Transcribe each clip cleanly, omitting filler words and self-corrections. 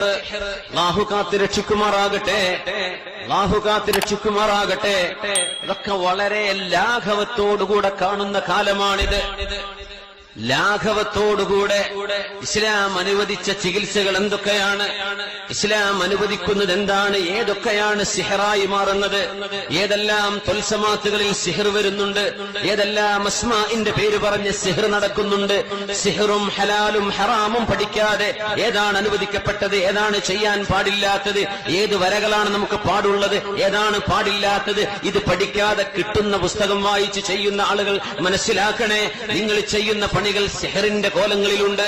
അല്ലാഹു കാത്തുരക്ഷിക്കുമാറാകട്ടെ, അല്ലാഹു കാത്തുരക്ഷിക്കുമാറാകട്ടെ. ഇതൊക്കെ വളരെ ലാഘവത്തോടുകൂടെ കാണുന്ന കാലമാണിത്. ലാഘവത്തോടുകൂടെ ഇസ്ലാം അനുവദിച്ച ചികിത്സകൾ എന്തൊക്കെയാണ്, ഇസ്ലാം അനുവദിക്കുന്നത് എന്താണ്, ഏതൊക്കെയാണ് സിഹറായി മാറുന്നത്, ഏതെല്ലാം തൊൽസമാത്തുകളിൽ സിഹർ വരുന്നുണ്ട്, ഏതെല്ലാം അസ്മാഇന്റെ പേര് പറഞ്ഞ് സിഹർ നടക്കുന്നുണ്ട്. സിഹറും ഹലാലും ഹറാമും പഠിക്കാതെ ഏതാണ് അനുവദിക്കപ്പെട്ടത്, ഏതാണ് ചെയ്യാൻ പാടില്ലാത്തത്, ഏത് വരകളാണ് നമുക്ക് പാടുള്ളത്, ഏതാണ് പാടില്ലാത്തത്, ഇത് പഠിക്കാതെ കിട്ടുന്ന പുസ്തകം വായിച്ച് ചെയ്യുന്ന ആളുകൾ മനസ്സിലാക്കണേ, നിങ്ങൾ ചെയ്യുന്ന പണികൾ സിഹറിന്റെ കോലങ്ങളിലുണ്ട്.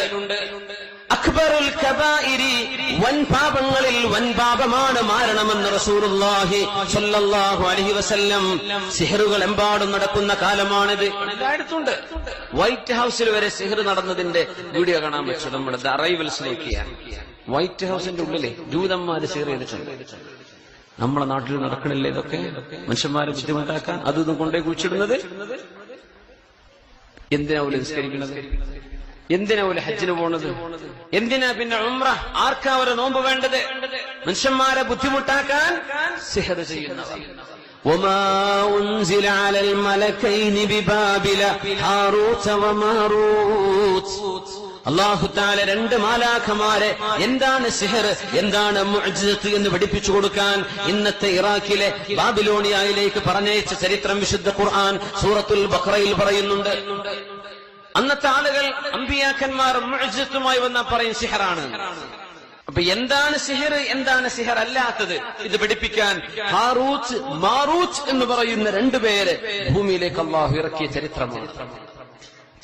അക്ബറുൽ കബായിരി, വൻപാപങ്ങളിൽ വൻപാപമാണ് മാരണമെന്ന് റസൂലുള്ളാഹി സ്വല്ലല്ലാഹു അലൈഹി വസല്ലം. സിഹറുകൾ എമ്പാടും നടക്കുന്ന കാലമാണിത്. എല്ലായിടത്തുണ്ട്. വൈറ്റ് ഹൗസിൽ വരെ സിഹർ നടന്നതിന്റെ വീഡിയോ കാണാൻ പറ്റും. നമ്മുടെ ദ അറൈവൽസ് നോക്കിയാൽ വൈറ്റ് ഹൗസിന്റെ ഉള്ളിലെ ജൂതന്മാര് സിഹർ ചെയ്തിട്ടുണ്ട്. നമ്മളെ നാട്ടിൽ നടക്കണില്ലേ ഇതൊക്കെ? മനുഷ്യന്മാരെ ബുദ്ധിമുട്ടാക്കാൻ അതൊന്നും കൊണ്ടേ കുഴിച്ചിടുന്നത്. എന്തിനാ ഓല് നിസ്കരിക്കുന്നത്, എന്തിനാ ഓല് ഹജ്ജിന് പോണത്, എന്തിനാ പിന്നെ ഉംറ, ആർക്കാ ഒരു നോമ്പ് വേണ്ടത്? മനുഷ്യന്മാരെ ബുദ്ധിമുട്ടാക്കാൻ സിഹർ ചെയ്യുന്നവർ. വമാ ഉൻസില അലൽ മലക്കൈനി ബിബാബില ഹാറൂത വമാറൂത്. അല്ലാഹു തആല രണ്ട് മാലാഖമാരെ എന്താണ് സിഹർ, എന്താണ് മുഅ്ജിസത്ത് എന്ന് പഠിപ്പിച്ചു കൊടുക്കാൻ ഇന്നത്തെ ഇറാഖിലെ ബാബിലോണിയയിലേക്ക് പറഞ്ഞയച്ച ചരിത്രം വിശുദ്ധ ഖുർആൻ സൂറത്തുൽ ബഖറയിൽ പറയുന്നുണ്ട്. അന്നത്തെ ആളുകൾ അമ്പിയാക്കന്മാർ മുഅ്ജിസത്തുമായി വന്നാൽ പറയും സിഹറാണ്. അപ്പൊ എന്താണ് സിഹർ, എന്താണ് സിഹർ അല്ലാത്തത്, ഇത് പഠിപ്പിക്കാൻ ഹാറൂത്ത് മാറൂത്ത് എന്ന് പറയുന്ന രണ്ടുപേരെ ഭൂമിയിലേക്ക് അല്ലാഹു ഇറക്കിയ ചരിത്രമാണ്.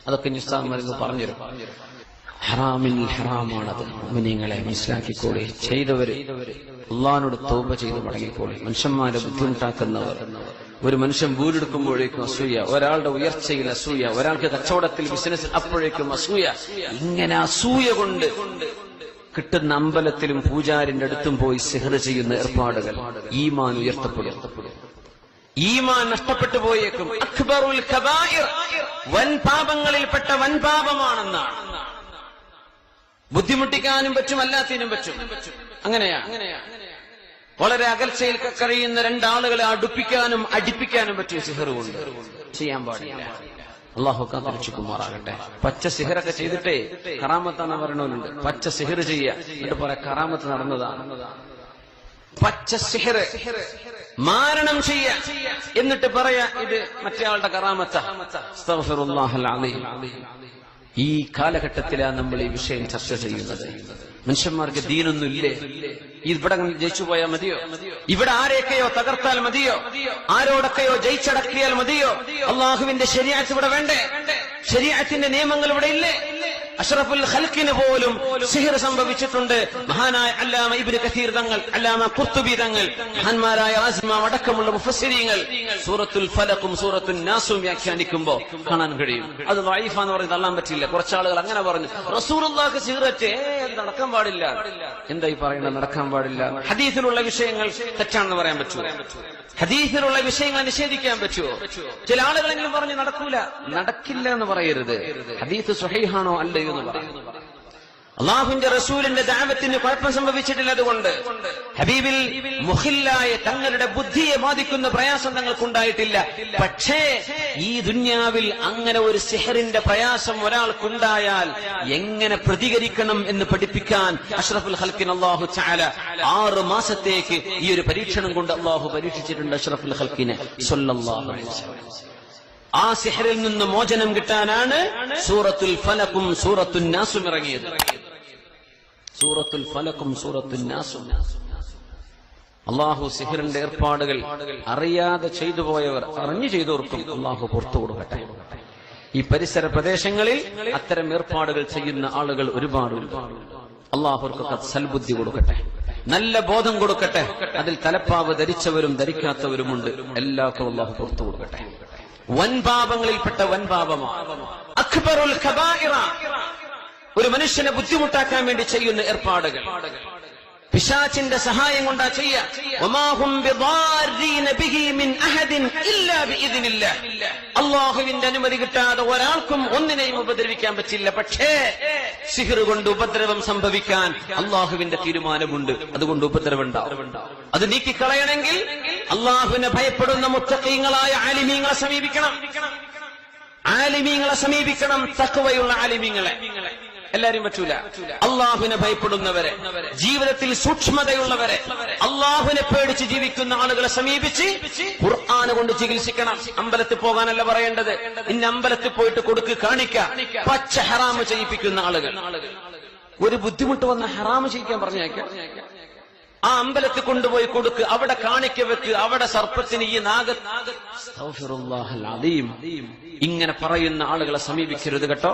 അതൊക്കെ നിസ്സാമരുന്ന് പറഞ്ഞുതരും. ഹറാമിൽ ഹറാമാണത്. മുഅ്മിനീങ്ങളെ മനസ്സിലാക്കിക്കോളി. ചെയ്തവര് അല്ലാഹുവോട് തൗബ ചെയ്ത് മടങ്ങിക്കോളി. മനുഷ്യന്മാരെ ബുദ്ധിമുട്ടാക്കുന്നവർ, ഒരു മനുഷ്യൻ വീടെടുക്കുമ്പോഴേക്കും അസൂയ, ഒരാളുടെ ഉയർച്ചയിൽ അസൂയ, ഒരാൾക്ക് കച്ചവടത്തിൽ ബിസിനസ് അപ്പോഴേക്കും അസൂയ. ഇങ്ങനെ അസൂയ കൊണ്ട് കിട്ടുന്ന അമ്പലത്തിലും പൂജാരിന്റെ അടുത്തും പോയി സിഹർ ചെയ്യുന്ന ഏർപ്പാടുകൾ ഈമാൻ ഉയർത്തപ്പെടും. ഈമാൻ നഷ്ടപ്പെട്ടു പോയേക്കും. അക്ബറുൽ കബായിർ, വൻപാപങ്ങളിൽപ്പെട്ട വൻപാപമാണെന്നാണ്. ബുദ്ധിമുട്ടിക്കാനും പറ്റും, അല്ലാത്തിനും പറ്റും. അങ്ങനെയാ. വളരെ അകൽച്ചയിൽ കഴിയുന്ന രണ്ടാളുകളെ അടുപ്പിക്കാനും അടിപ്പിക്കാനും പറ്റിയ സിഹർ കൊണ്ട് ചെയ്യാൻ പാടില്ല. അല്ലാഹു കാത്തുരക്ഷിക്കുമാറാകട്ടെ. പച്ച സിഹറൊക്കെ ചെയ്തിട്ടേ കറാമത്താന്ന് പറയണവരുണ്ട്. പച്ച സിഹർ ചെയ്യുക, എന്നിട്ട് പറയാം കറാമത്ത് നടന്നതാണ്. പച്ച സിഹർ മാരണം ചെയ്യ, എന്നിട്ട് പറയാ ഇത് മറ്റേ ആളുടെ കറാമത്താ. അസ്തഗ്ഫിറുല്ലാഹൽ അലീം. ഈ കാലഘട്ടത്തിലാണ് നമ്മൾ ഈ വിഷയം ചർച്ച ചെയ്യുന്നത്. മനുഷ്യന്മാർക്ക് ദീനൊന്നും ഇല്ലേ? ഇവിടെ ജയിച്ചു പോയാൽ മതിയോ? ഇവിടെ ആരെയൊക്കെയോ തകർത്താൽ മതിയോ? ആരോടൊക്കെയോ ജയിച്ചടക്കിയാൽ മതിയോ? അള്ളാഹുവിന്റെ ശരീഅത്ത് ഇവിടെ വേണ്ടേ? ശരീഅത്തിന്റെ നിയമങ്ങൾ ഇവിടെ ഇല്ലേ? അഷ്റഫുൽ ഖൽഖിന് പോലും സിഹർ സംഭവിച്ചിട്ടുണ്ട്. മഹാനായ അല്ലാമ ഇബ്നു കസീർ തങ്ങൾ, അല്ലാമ ഖുർത്തുബി തങ്ങൾ, മഹാന്മാരായ ആസ്മ അടക്കമുള്ള മുഫസ്സിരീങ്ങൾ സൂറത്തുൽ ഫലഖും സൂറത്തുൻ നാസും വ്യാഖ്യാനിക്കുമ്പോ കാണാൻ കഴിയും. അത് ദഈഫാന്ന് പറഞ്ഞ് തള്ളാൻ പറ്റില്ല. കുറച്ചാളുകൾ അങ്ങനെ പറഞ്ഞു, റസൂലുള്ളാഹിക്ക് സിഹററ്റ് നടക്കാൻ പാടില്ല. എന്തായി പറയുന്നത്? നടക്കാൻ പാടില്ല. ഹദീസിലുള്ള വിഷയങ്ങൾ തെറ്റാണെന്ന് പറയാൻ പറ്റുമോ? ഹദീസിലുള്ള വിഷയങ്ങൾ നിഷേധിക്കാൻ പറ്റുമോ? ചില ആളുകളെങ്കിലും പറഞ്ഞ് നടക്കൂല, നടക്കില്ല എന്ന് പറയരുത്. ഹദീസ് സ്വഹീഹാണോ അല്ലയോ എന്ന് പറയും. അള്ളാഹുവിന്റെ റസൂലിന്റെ ദഅവത്തിന് കുഴപ്പം സംഭവിച്ചിട്ടില്ല. അതുകൊണ്ട് ഹബീബിൽ മുഖില്ലായ തങ്ങളുടെ ബുദ്ധിയെ ബാധിക്കുന്ന പ്രയാസം തങ്ങൾക്കുണ്ടായിട്ടില്ല. പക്ഷേ ഈ ദുന്യാവിൽ അങ്ങനെ ഒരു സിഹറിന്റെ പ്രയാസം ഒരാൾക്കുണ്ടായാൽ എങ്ങനെ പ്രതികരിക്കണം എന്ന് പഠിപ്പിക്കാൻ അഷ്റഫുൽ ഖൽഖിന് അല്ലാഹു തആല 6 മാസത്തേക്ക് ഈ ഒരു പരീക്ഷണം കൊണ്ട് അല്ലാഹു പരീക്ഷിച്ചിട്ടുണ്ട് അഷ്റഫുൽ ഖൽഖിനെ സ്വല്ലല്ലാഹു അലൈഹി വസല്ലം. ആ സിഹറിൽ നിന്ന് മോചനം കിട്ടാനാണ് സൂറത്തുൽ ഫലഖും സൂറത്തുൻ നാസും ഇറങ്ങിയത്. സൂറത്തുൽ ഫലഖും സൂറത്തുൻ നാസും. അല്ലാഹു സിഹറിന്റെ ഏർപ്പാടുകൾ അറിയാതെ ചെയ്തു പോയവർ, അറിഞ്ഞു ചെയ്തവർക്കും അല്ലാഹു പുറത്തു കൊടുക്കട്ടെ. ഈ പരിസര പ്രദേശങ്ങളിൽ അത്തരം ഏർപ്പാടുകൾ ചെയ്യുന്ന ആളുകൾ ഒരുപാടുണ്ട്. അല്ലാഹുവർക്കൊക്കെ സൽബുദ്ധി കൊടുക്കട്ടെ, നല്ല ബോധം കൊടുക്കട്ടെ. അതിൽ തലപ്പാവ് ധരിച്ചവരും ധരിക്കാത്തവരുമുണ്ട്. എല്ലാവർക്കും അല്ലാഹു പുറത്തു കൊടുക്കട്ടെ. വൻപാപങ്ങളിൽപ്പെട്ട വൻപാപമാണ് അക്ബറുൽ കബായിറ. ഒരു മനുഷ്യനെ ബുദ്ധിമുട്ടാക്കാൻ വേണ്ടി ചെയ്യുന്ന ഏർപ്പാടുകൾ. പിശാചിന്റെ സഹായം കൊണ്ടാ ചെയ്യാ. വമാഹും ബിദാരീന ബിഹി മിൻ അഹദിൻ ഇല്ലാ ബിഇദ്നില്ലാഹ്. അല്ലാഹുവിന്റെ അനുമതി കിട്ടാതെ ഒരാൾക്കും ഒന്നിനെയും ഉപദ്രവിക്കാൻ പറ്റില്ല. പക്ഷേ സിഹ്ർ കൊണ്ട് ഉപദ്രവം സംഭവിക്കാൻ അല്ലാഹുവിന്റെ തീരുമാനമുണ്ട്. അതുകൊണ്ട് ഉപദ്രവം ഉണ്ടാവും. അത് നീക്കിക്കളയണമെങ്കിൽ അല്ലാഹുവിനെ ഭയപ്പെടുന്ന മുത്തഖീങ്ങളായ ആലിമീങ്ങളെ സമീപിക്കണം. ആലിമീങ്ങളെ സമീപിക്കണം. തഖ്വയുള്ള ആലിമീങ്ങളെ. എല്ലാരും പറ്റൂല. അള്ളാഹുവിനെ ഭയപ്പെടുന്നവരെ, ജീവിതത്തിൽ സൂക്ഷ്മതയുള്ളവരെ, അള്ളാഹുവിനെ പേടിച്ച് ജീവിക്കുന്ന ആളുകളെ സമീപിച്ച് ഖുർആൻ കൊണ്ട് ചികിത്സിക്കണം. അമ്പലത്തിൽ പോകാനല്ല പറയേണ്ടത്. ഇന്ന് അമ്പലത്തിൽ പോയിട്ട് കൊടുക്ക് കാണിക്ക. പച്ച ഹറാമ് ചെയ്യിപ്പിക്കുന്ന ആളുകൾ, ഒരു ബുദ്ധിമുട്ട് വന്ന ഹറാമ് ചെയ്യിക്കാൻ പറഞ്ഞേക്ക. ആ അമ്പലത്തിൽ കൊണ്ടുപോയി കൊടുക്ക്, അവിടെ കാണിക്ക വെക്ക്, അവിടെ സർപ്പത്തിന് ഈ ഇങ്ങനെ പറയുന്ന ആളുകളെ സമീപിക്കരുത് കേട്ടോ.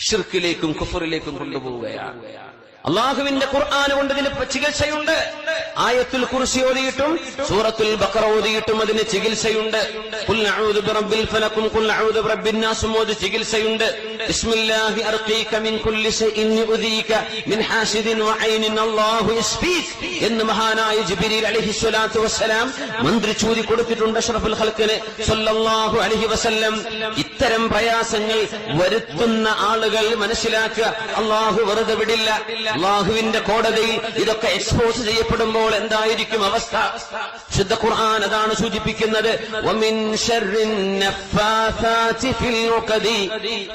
ഷിർക്കിലേക്കും കുഫറിലേക്കും കൊണ്ടുപോവുകയാണ്. അള്ളാഹുവിന്റെ ഖുർആൻ കൊണ്ട് ഇതിന് ചികിത്സയുണ്ട്. ആയത്തുൽ കുർസി ഓതിയിട്ടും സൂറത്തുൽ ബഖറ ഓതിയിട്ടും അതിന് ചികിത്സയുണ്ട്. ഖുൽ അഊദു ബിറബ്ബിൽ ഫലഖും ഖുൽ അഊദു ബിറബ്ബിൻ നാസ് ഓതി ചികിത്സയുണ്ട്. ബിസ്മില്ലാഹി അർഖീക മിൻ കുല്ലി ശൈഇൻ യുദീക മിൻ ഹാസിദിൻ വഐനിൻ അല്ലാഹു യസ്ഫീക് എന്ന് മഹാനായ ജിബ്രീൽ അലൈഹിസ്സലാത്തു വസ്സലാം മന്ത്രിച്ചൂതി കൊടുത്തിട്ടുണ്ട് അഷ്റഫുൽ ഖൽഖിന് സല്ലല്ലാഹു അലൈഹി വസല്ലം. ഇത്തരം പ്രയാസങ്ങൾ വരുത്തുന്ന ആളുകൾ മനസ്സിലാക്കുക, അല്ലാഹു വെറുതെ വിടില്ല. അല്ലാഹുവിന്റെ കോടതിയിൽ ഇതൊക്കെ എക്സ്പോസ് ചെയ്യപ്പെടുമ്പോൾ എന്തായിരിക്കും അവസ്ഥ? ശുദ്ധ ഖുർആൻ അതാണ് സൂചിപ്പിക്കുന്നത്. വമിൻ ശർരിൻ നഫ്ഫാസാതി ഫിൽ ഉഖദി.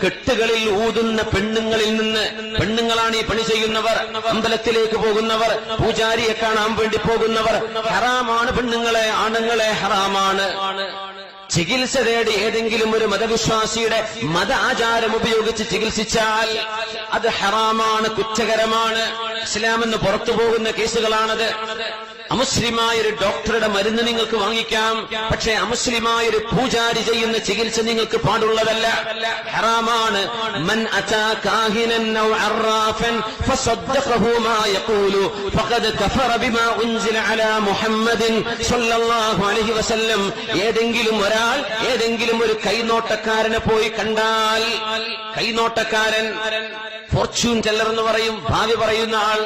കെട്ടുകളിൽ ഊതുന്ന പെണ്ണുങ്ങളിൽ നിന്ന്. പെണ്ണുങ്ങളാണ് ഈ പണി ചെയ്യുന്നവർ, അമ്പലത്തിലേക്ക് പോകുന്നവർ, പൂജാരിയെ കാണാൻ വേണ്ടി പോകുന്നവർ. ഹറാമാണ് പെണ്ണുങ്ങളെ, ആണുങ്ങളെ ഹറാമാണ്. ചികിത്സ തേടി ഏതെങ്കിലും ഒരു മതവിശ്വാസിയുടെ മത ആചാരം ഉപയോഗിച്ച് ചികിത്സിച്ചാൽ അത് ഹറാമാണ്, കുറ്റകരമാണ്. ഇസ്ലാമെന്ന് പുറത്തു പോകുന്ന കേസുകളാണത്. അമുസ്ലിമായൊരു ഡോക്ടറുടെ മരുന്ന് നിങ്ങൾക്ക് വാങ്ങിക്കാം, പക്ഷേ അമുസ്ലിമായൊരു പൂജാരി ചെയ്യുന്ന ചികിത്സ നിങ്ങൾക്ക് പാടുള്ളതല്ല, ഹറാമാണ്. മൻ അതാ കാഹിനൻ ഔ അറാഫൻ ഫസദ്ദഖഹു മാ യഖൂലു ഫഖദ് കഫറ ബിമാ ഉൻസില അലാ മുഹമ്മദിൻ സ്വല്ലല്ലാഹു അലൈഹി വസല്ലം. ഏതെങ്കിലും ഒരാൾ ഏതെങ്കിലും ഒരു കൈനോട്ടക്കാരനെ പോയി കണ്ടാൽ, കൈനോട്ടക്കാരൻ, ഫോർച്യൂൺ ടെല്ലർ എന്ന് പറയും, ഭാവി പറയുന്ന ആൾ,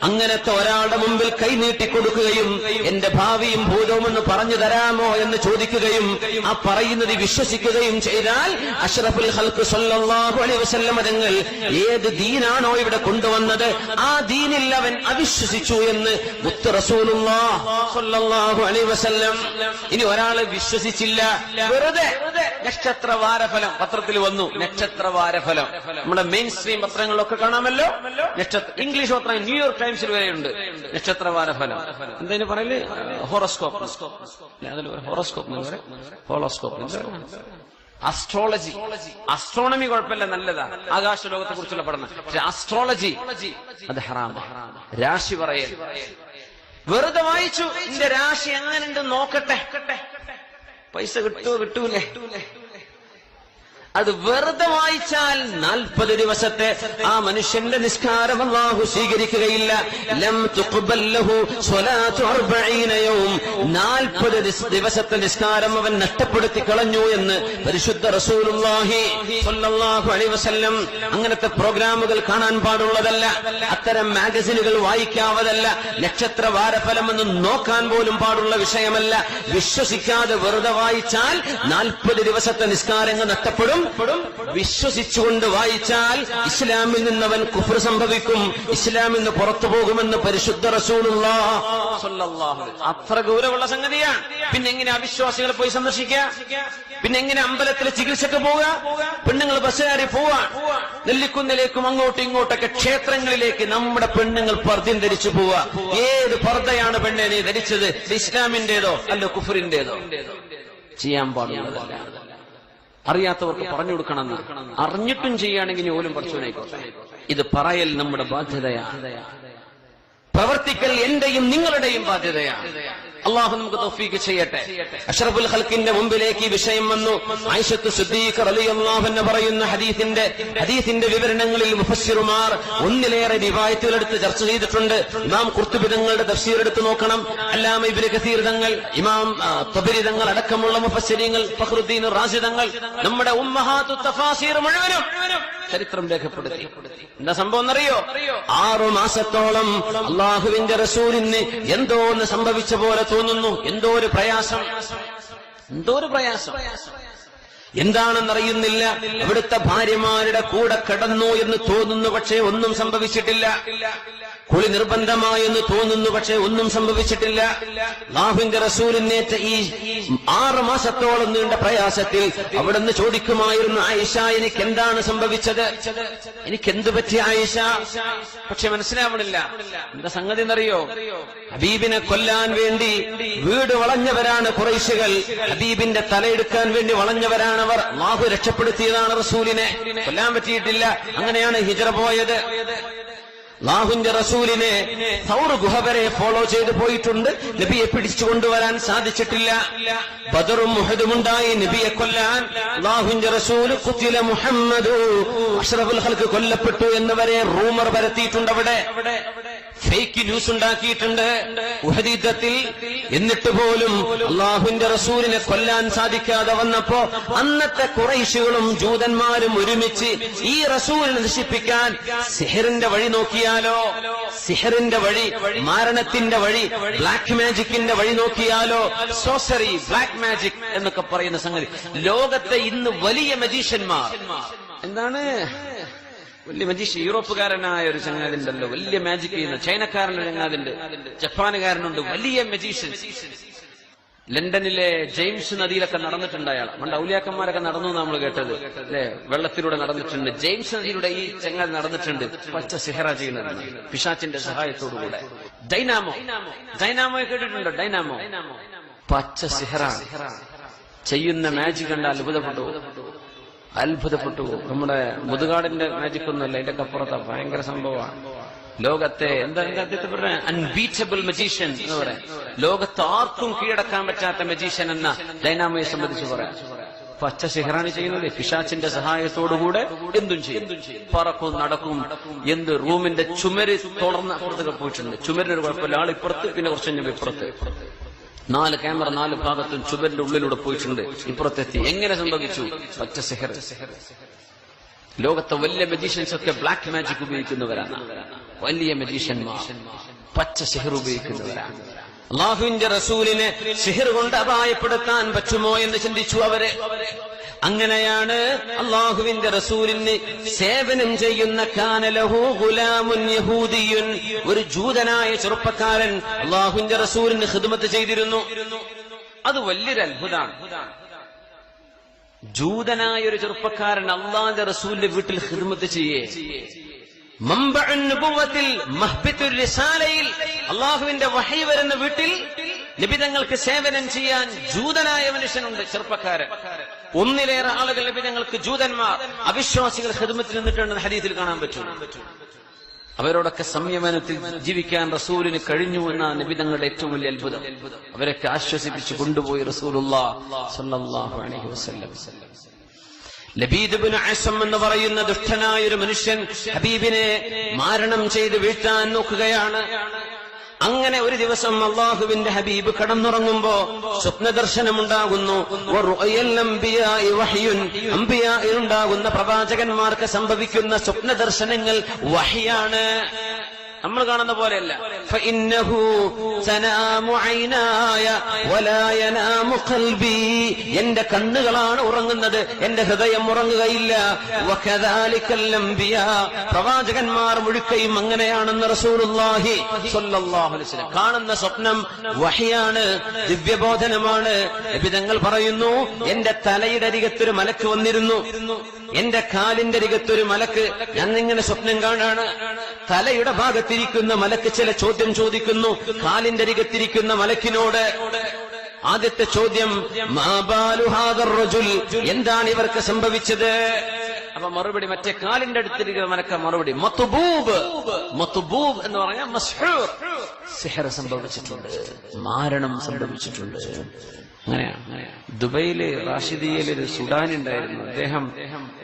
അങ്ങനത്തെ ഒരാളുടെ മുമ്പിൽ കൈനീട്ടി കൊടുക്കുകയും എന്റെ ഭാവിയും ഭൂതവും എന്ന് പറഞ്ഞു തരാമോ എന്ന് ചോദിക്കുകയും ആ പറയുന്നത് വിശ്വസിക്കുകയും ചെയ്താൽ അഷ്റഫുൽ ഖൽഖ് സ്വല്ലല്ലാഹു അലൈഹി വസല്ലം തങ്ങൾ ഏത് ദീനാണോ ഇവിടെ കൊണ്ടുവന്നത് ആ ദീനിൽ അവൻ അവിശ്വസിച്ചു എന്ന് മുത്ത് റസൂലുള്ളാഹ് സ്വല്ലല്ലാഹു അലൈഹി വസല്ലം. ഇനി ഒരാള് വിശ്വസിച്ചില്ല, വെറുതെ നക്ഷത്രവാരഫലം പത്രത്തിൽ വന്നു, നക്ഷത്രവാരഫലം നമ്മുടെ മെയിൻ സ്ട്രീം പത്രങ്ങളിലൊക്കെ കാണാമല്ലോ. ഇംഗ്ലീഷ് പത്രം ന്യൂയോർക്ക് ടൈംസിൽ വരെയുണ്ട് നക്ഷത്രവാരഫലം. എന്തായാലും പറയല് ഹോറോസ്കോപ്പ്, ഹോറോസ്കോപ്പ്, അസ്ട്രോളജി. അസ്ട്രോണമി കുഴപ്പമില്ല, നല്ലതാ, ആകാശ ലോകത്തെ കുറിച്ചുള്ള പഠനം. പക്ഷെ അസ്ട്രോളജി അത് ഹറാമാണ്. രാശി പറയൽ വെറുതെ വായിച്ചു, എന്റെ രാശി എങ്ങനെയുണ്ട് നോക്കട്ടെ, പൈസ കിട്ടുമോ കിട്ടൂലേ, അത് വെറുതെ വായിച്ചാൽ 40 ദിവസത്തെ ആ മനുഷ്യന്റെ നിസ്കാരം അല്ലാഹു സ്വീകരിക്കുകയില്ല. ലം തുഖ്ബൽ ലഹു സ്വലാത്തു 40 യൗം. 40 ദിവസത്തെ നിസ്കാരം അവൻ നഷ്ടപ്പെടുത്തി കളഞ്ഞു എന്ന് പരിശുദ്ധ റസൂലുള്ളാഹി സ്വല്ലല്ലാഹു അലൈഹി വസല്ലം. അങ്ങനത്തെ പ്രോഗ്രാമുകൾ കാണാൻ പാടുള്ളതല്ല, അത്തരം മാഗസിനുകൾ വായിക്കാവതല്ല, നക്ഷത്രവാരഫലം എന്ന് നോക്കാൻ പോലും പാടുള്ള വിഷയമല്ല. വിശ്വസിക്കാതെ വെറുതെ വായിച്ചാൽ 40 ദിവസത്തെ നിസ്കാരങ്ങൾ നഷ്ടപ്പെടും. വിശ്വസിച്ചുകൊണ്ട് വായിച്ചാൽ ഇസ്ലാമിൽ നിന്നവൻ കുഫ്ർ സംഭവിക്കും, ഇസ്ലാമിൽ നിന്ന് പുറത്തു പോകുമെന്ന് പരിശുദ്ധ റസൂലുള്ളാഹി സ്വല്ലല്ലാഹു അലൈഹി വസല്ലം. അത്ര ഗൗരവമുള്ള സംഗതിയാണ്. പിന്നെ എങ്ങനെ അവിശ്വാസികളെ പോയി സന്ദർശിക്കുക? പിന്നെ എങ്ങനെ അമ്പലത്തിലെ ചികിത്സക്ക് പോവുക? പെണ്ണുങ്ങൾ ബസ് കയറി പോവാ, നെല്ലിക്കുന്നിലേക്കും അങ്ങോട്ടും ഇങ്ങോട്ടൊക്കെ ക്ഷേത്രങ്ങളിലേക്ക് നമ്മുടെ പെണ്ണുങ്ങൾ പർദ്ദയും ധരിച്ചു പോവാ. ഏത് പർദ്ദയാണ് പെണ്ണെ നീ ധരിച്ചത്? ഇസ്ലാമിന്റേതോ അല്ല കുഫറിന്റേതോ? ചെയ്യാൻ പാടുള്ളതല്ല. അറിയാത്തവർക്ക് പറഞ്ഞു കൊടുക്കണമെന്ന് അറിഞ്ഞിട്ടും ചെയ്യുകയാണെങ്കിൽ ഓലും പഠിച്ചവനായിക്കോട്ടെ. ഇത് പറയൽ നമ്മുടെ ബാധ്യതയാണ്, പ്രവർത്തിക്കൽ എന്റെയും നിങ്ങളുടെയും ബാധ്യതയാണ്. അള്ളാഹു നമുക്ക് തൗഫീഖ് ചെയ്യട്ടെ. അഷ്റഫുൽ ഖൽഖിന്റെ മുമ്പിലേക്ക് ഈ വിഷയം വന്നു. ആയിഷത്തു സിദ്ദീഖ റളിയല്ലാഹു അൻഹ പറയുന്ന ഹദീസിന്റെ വിവരണങ്ങളിൽ മുഫസ്സിറുമാർ ഒന്നിലേറെ റിവായത്തുകൾ എടുത്ത് ചർച്ച ചെയ്തിട്ടുണ്ട്. ഇമാം ഖുർത്തുബി തങ്ങളുടെ തഫ്സീർ എടുത്ത് നോക്കണം, അല്ലാമ ഇബ്നു കസീർ തങ്ങൾ, ഇമാം തബരി തങ്ങൾ അടക്കമുള്ള മുഫസ്സിരീങ്ങൾ, ഫഖ്റുദ്ദീൻ റാസി തങ്ങൾ, നമ്മുടെ ഉമ്മഹാത്തു തഫാസീർ മുഴുവനും ചരിത്രം രേഖപ്പെടുത്തി. എന്താ സംഭവം എന്നറിയോ? 6 മാസത്തോളം അള്ളാഹുവിന്റെ റസൂലിന് എന്തോ ഒന്ന് സംഭവിച്ച പോലെ തോന്നുന്നു. എന്തോ ഒരു പ്രയാസം. എന്താണെന്നറിയുന്നില്ല. അവിടുത്തെ ഭാര്യമാരുടെ കൂടെ കിടന്നു എന്ന് തോന്നുന്നു, പക്ഷേ ഒന്നും സംഭവിച്ചിട്ടില്ല. കുളി നിർബന്ധമായെന്ന് തോന്നുന്നു, പക്ഷേ ഒന്നും സംഭവിച്ചിട്ടില്ല. അല്ലാഹുവിന്റെ റസൂലിനേറ്റ ഈ 6 മാസത്തോളം നീണ്ട പ്രയാസത്തിൽ അവിടുന്ന് ചോദിക്കുമായിരുന്നു, ആയിഷ എനിക്ക് എന്താണ് സംഭവിച്ചത്, എനിക്കെന്തു പറ്റി ആയിഷ? പക്ഷെ മനസ്സിലാവണില്ല. എന്താ സംഗതി എന്നറിയോ? ഹബീബിനെ കൊല്ലാൻ വേണ്ടി വീട് വളഞ്ഞവരാണ് ഖുറൈശികൾ. ഹബീബിന്റെ തലയെടുക്കാൻ വേണ്ടി വളഞ്ഞവരാണവർ. അല്ലാഹു രക്ഷപ്പെടുത്തിയതാണ് റസൂലിനെ. കൊല്ലാൻ പറ്റിയിട്ടില്ല. അങ്ങനെയാണ് ഹിജ്റ പോയത്. അല്ലാഹുവിന്റെ റസൂലിനെ സൗർ ഗുഹ വരെ ഫോളോ ചെയ്ത് പോയിട്ടുണ്ട്. നബിയെ പിടിച്ചുകൊണ്ടുവരാൻ സാധിച്ചിട്ടില്ല. ബദറും ഉഹദും ഉണ്ടായി നബിയെ കൊല്ലാൻ. അല്ലാഹുവിന്റെ റസൂൽ ഖുതില മുഹമ്മദു, അഷ്റഫുൽ ഖൽഖ് കൊല്ലപ്പെട്ടു എന്ന് വരെ റൂമർ പരത്തിയിട്ടുണ്ട്. അവിടെ ഫേക്ക് ന്യൂസ് ഉണ്ടാക്കിയിട്ടുണ്ട് ഉഹദ് യുദ്ധത്തിൽ. എന്നിട്ട് പോലും അല്ലാഹുവിന്റെ റസൂലിനെ കൊല്ലാൻ സാധിക്കാതെ വന്നപ്പോ അന്നത്തെ ഖുറൈശികളും ജൂതന്മാരും ഒരുമിച്ച് ഈ റസൂലിനെ നശിപ്പിക്കാൻ സിഹറിന്റെ വഴി നോക്കിയാലോ, സിഹറിന്റെ വഴി, മാരണത്തിന്റെ വഴി, ബ്ലാക്ക് മാജിക്കിന്റെ വഴി നോക്കിയാലോ, സോസറി, ബ്ലാക്ക് മാജിക് എന്നൊക്കെ പറയുന്ന സംഗതി. ലോകത്തെ ഇന്ന് വലിയ മജീഷ്യന്മാർ, എന്താണ് വലിയ മജീഷ്യൻ, യൂറോപ്പുകാരനായ ഒരു ചങ്ങാതിണ്ടല്ലോ, വലിയ മാജിക് ചെയ്യുന്ന ചൈനക്കാരനൊരു ചങ്ങാതിണ്ട്, ജപ്പാനുകാരനുണ്ട്, വലിയ മജീഷ്യൻ. ലണ്ടനിലെ ജെയിംസ് നദിയിലൊക്കെ നടന്നിട്ടുണ്ട് അയാൾ. പണ്ട് ഔലിയാക്കന്മാരൊക്കെ നടന്നു നമ്മൾ കേട്ടത് അല്ലെ, വെള്ളത്തിലൂടെ നടന്നിട്ടുണ്ട്. ജെയിംസ് നദിയിലൂടെ ഈ ചങ്ങാതി നടന്നിട്ടുണ്ട്. പച്ച സിഹറ ചെയ്യുന്നത് പിശാച്ചിന്റെ സഹായത്തോടുകൂടെ. ഡൈനാമോ കേട്ടിട്ടുണ്ടോ? ഡൈനാമോ പച്ച സിഹറ ചെയ്യുന്ന മാജിക് കണ്ട അത്ഭുതപ്പെട്ടു. നമ്മുടെ മുതുകാടിന്റെ മാജിക് ഒന്നുമല്ല, അതിന്റെ അപ്പുറത്താ. ഭയങ്കര സംഭവമാണ്. ലോകത്തെ എന്താ അൺബീറ്റബിൾ മജീഷ്യൻ എന്ന് പറയാം. ലോകത്ത് ആർക്കും കീഴടക്കാൻ പറ്റാത്ത മജീഷ്യൻ എന്ന ഡൈനാമോയെ സംബന്ധിച്ച് പറയാം. പച്ച സിഹറാണ് ചെയ്യുന്നത്. പിശാച്ചിന്റെ സഹായത്തോടുകൂടെ എന്തും ചെയ്യും, പറക്കും, നടക്കും. എന്ത് റൂമിന്റെ ചുമര് തുടർന്ന് അപ്പുറത്തൊക്കെ പോയിട്ടുണ്ട്. ചുമരിനൊരു കുഴപ്പമില്ല, ആളിപ്പുറത്ത്, പിന്നെ കുറച്ച് കഴിഞ്ഞ ഇപ്പുറത്ത്. 4 ക്യാമറ 4 ഭാഗത്തും ചുവരിന്റെ ഉള്ളിലൂടെ പോയിട്ടുണ്ട്. ഇപ്പുറത്തെത്തി. എങ്ങനെ സംഭവിച്ചു? പച്ച സിഹർ. ലോകത്തെ വലിയ മജീഷ്യൻസ് ഒക്കെ ബ്ലാക്ക് മാജിക് ഉപയോഗിക്കുന്നവരാണ്. വലിയ മജീഷ്യന്മാർ പച്ച സിഹർ ഉപയോഗിക്കുന്നവരാണ്. അല്ലാഹുവിന്റെ റസൂലിനെ സിഹർ കൊണ്ട് അപായപ്പെടുത്താൻ പറ്റുമോ എന്ന് ചിന്തിച്ചു അവര്. അങ്ങനെയാണ് അല്ലാഹുവിന്റെ റസൂലിന് സേവനം ചെയ്യുന്ന കാനലഹു ഗുലാമുൻ യഹൂദിയുൻ, ഒരു ജൂതനായ ചെറുപ്പക്കാരൻ അല്ലാഹുവിന്റെ റസൂലിന് ഖിദ്മത്ത് ചെയ്തിരുന്നു. അത് വലിയൊരു അത്ഭുതമാണ്. ജൂതനായ ഒരു ചെറുപ്പക്കാരൻ അല്ലാഹുവിന്റെ റസൂലിന്റെ വീട്ടിൽ ഖിദ്മത്ത് ചെയ്യേ. മംബഉൻ നുബുവത്തിൽ മഹ്ബത്തുർ റിസാലയിൽ അല്ലാഹുവിന്റെ വഹി വരുന്ന വീട്ടിൽ നബിതങ്ങൾക്ക് സേവനം ചെയ്യാൻ ജൂതനായ മനുഷ്യനുണ്ട്, ചെറുപ്പക്കാരൻ. ഒന്നിലേറെ ആളുകൾ നബിതങ്ങൾക്ക് ജൂതന്മാർ, അവിശ്വാസികൾ ഖിദ്മത്തിൽ നിന്നിട്ടുണ്ടെന്ന് ഹദീസിൽ കാണാൻ പറ്റും. അവരോടൊക്കെ സംയമനത്തിൽ ജീവിക്കാൻ റസൂലിന് കഴിഞ്ഞു എന്ന നബിതങ്ങളുടെ ഏറ്റവും വലിയ അത്ഭുതം. അവരൊക്കെ ആശ്വസിപ്പിച്ചു കൊണ്ടുപോയി റസൂലുള്ളാഹി സ്വല്ലല്ലാഹു അലൈഹി വസല്ലം. ലബീദ് ഇബ്നു അസം എന്ന് പറയുന്ന ദുഷ്ടനായ ഒരു മനുഷ്യൻ ഹബീബിനെ മാരണം ചെയ്ത് വീഴ്ത്താൻ നോക്കുകയാണ്. അങ്ങനെ ഒരു ദിവസം അല്ലാഹുവിന്റെ ഹബീബ് കടന്നുറങ്ങുമ്പോ സ്വപ്നദർശനമുണ്ടാകുന്നു. അംബിയായിലുണ്ടാകുന്ന പ്രവാചകന്മാർക്ക് സംഭവിക്കുന്ന സ്വപ്നദർശനങ്ങൾ വഹിയാണ്, നമ്മൾ കാണുന്ന പോലെയല്ല. എന്റെ കണ്ണുകളാണ് ഉറങ്ങുന്നത്, എന്റെ ഹൃദയം ഉറങ്ങുകയില്ല. പ്രവാചകന്മാർ മുഴുക്കയും അങ്ങനെയാണെന്ന് റസൂലുള്ളാഹി സ്വല്ലല്ലാഹു അലൈഹി വസല്ലം. കാണുന്ന സ്വപ്നം വഹിയാണ്, ദിവ്യബോധനമാണ്. നബിതങ്ങൾ പറയുന്നു, എന്റെ തലയുടെ അരികത്തൊരു മലക്ക് വന്നിരുന്നു, എന്റെ കാലിന്റെ അരികത്തൊരു മലക്ക്. ഞാൻ ഇങ്ങനെ സ്വപ്നം കാണാണ്. തലയുടെ ഭാഗത്തിരിക്കുന്ന മലക്ക് ചില ചോദ്യം ചോദിക്കുന്നു കാലിന്റെ അരികത്തിരിക്കുന്ന മലക്കിനോട്. ആദ്യത്തെ ചോദ്യം, എന്താണ് ഇവർക്ക് സംഭവിച്ചത്? അപ്പൊ മറുപടി മറ്റേ കാലിന്റെ അടുത്തിരിക്കുന്ന മലക്ക മറുപടി മത്ബൂബ്. മത്ബൂബ് എന്ന് പറഞ്ഞാൽ മസ്ഹൂർ, സിഹർ സംഭവിച്ചിട്ടുണ്ട്, മാരണം സംഭവിച്ചിട്ടുണ്ട്. അങ്ങനെയാണ്. ദുബൈയില് റാഷിദിയയിൽ ഒരു സുഡാനി ഉണ്ടായിരുന്നു. അദ്ദേഹം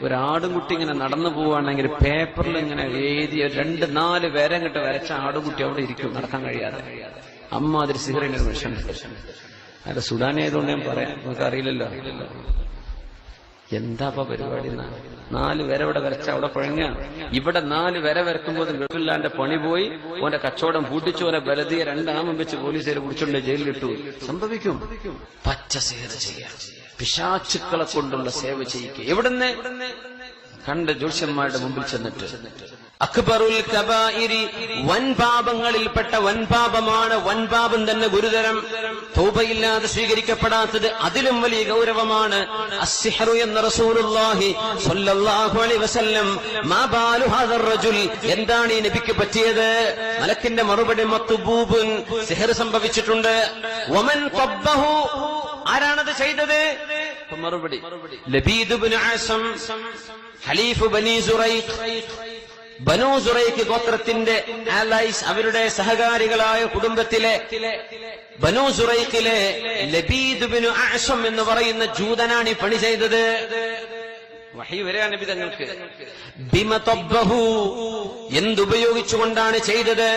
ഒരാടുംകുട്ടി ഇങ്ങനെ നടന്നു പോവുകയാണെങ്കിൽ പേപ്പറിൽ ഇങ്ങനെ എഴുതിയ 2-4 വര ഇങ്ങോട്ട് വരച്ച ആടുംകുട്ടി അവിടെ ഇരിക്കും, നടക്കാൻ കഴിയാതെ. അമ്മ അതിൽ സിഹറിന്റെ ഒരു മനുഷ്യൻ. അല്ല, സുഡാനി ആയതുകൊണ്ട് ഞാൻ പറയാം, നമുക്ക് അറിയില്ലല്ലോ. എന്താ പരിപാടി? 4 വര ഇവിടെ വരച്ച അവിടെ കുഴങ്ങാണ്. ഇവിടെ 4 വര വരക്കുമ്പോൾ ഗൾഫില്ലാന്റെ പണി പോയി, ഓന്റെ കച്ചവടം പൂട്ടിച്ചു, ഓനെ ബലദിയെ 2 ആമം വെച്ച് പോലീസുകാർ പിടിച്ചുകൊണ്ട് ജയിലിലിട്ടു. സംഭവിക്കും. പച്ച സേവ ചെയ്യാം, പിശാചുക്കളെ കൊണ്ടുള്ള സേവ ചെയ്യിക്കുക. എവിടുന്ന് കണ്ട് ജ്യോത്സ്യന്മാരുടെ മുമ്പിൽ ചെന്നിട്ട് അക്ബറുൽ കബായിരി, വൻപാപങ്ങളിൽപ്പെട്ട വൻപാപമാണ്. വൻപാപം തന്നെ ഗുരുതരം, തൗബയില്ലാതെ സ്വീകരിക്കപ്പെടാത്തത് അതിലും വലിയ ഗൗരവമാണ്. അസ്സിഹ്റു എന്ന റസൂലുള്ളാഹി സ്വല്ലല്ലാഹു അലൈഹി വസല്ലം മാ ബാലു ഹാദർ റജുൽ, എന്താണ് ഈ നബിക്ക് പറ്റിയത്? മലക്കിന്റെ മറുപടി മത്ബൂബുൻ, സിഹർ സംഭവിച്ചിട്ടുണ്ട്. വമൻ ഖബ്ബഹു, ആരാണത് ചെയ്തത്? മറുപടി ലബീദ് ഇബ്നു ആസം, ഖലീഫ് ബനി സുറൈഖ്. ബനൂ സുറൈഖ് ഗോത്രത്തിന്റെ ആലൈസ്, അവരുടെ സഹകാരികളായ കുടുംബത്തിലെ ബനൂ സുറൈഖിലെ ലബീദ് ഇബ്നു അഅ്സം എന്ന് പറയുന്ന ജൂതനാണ് ഈ പണി ചെയ്തത്. വഹി വരെയാണ് നബി തങ്ങൾക്ക്. ബിമ തബ്ബഹു, എന്തുപയോഗിച്ചുകൊണ്ടാണ് ചെയ്തത്?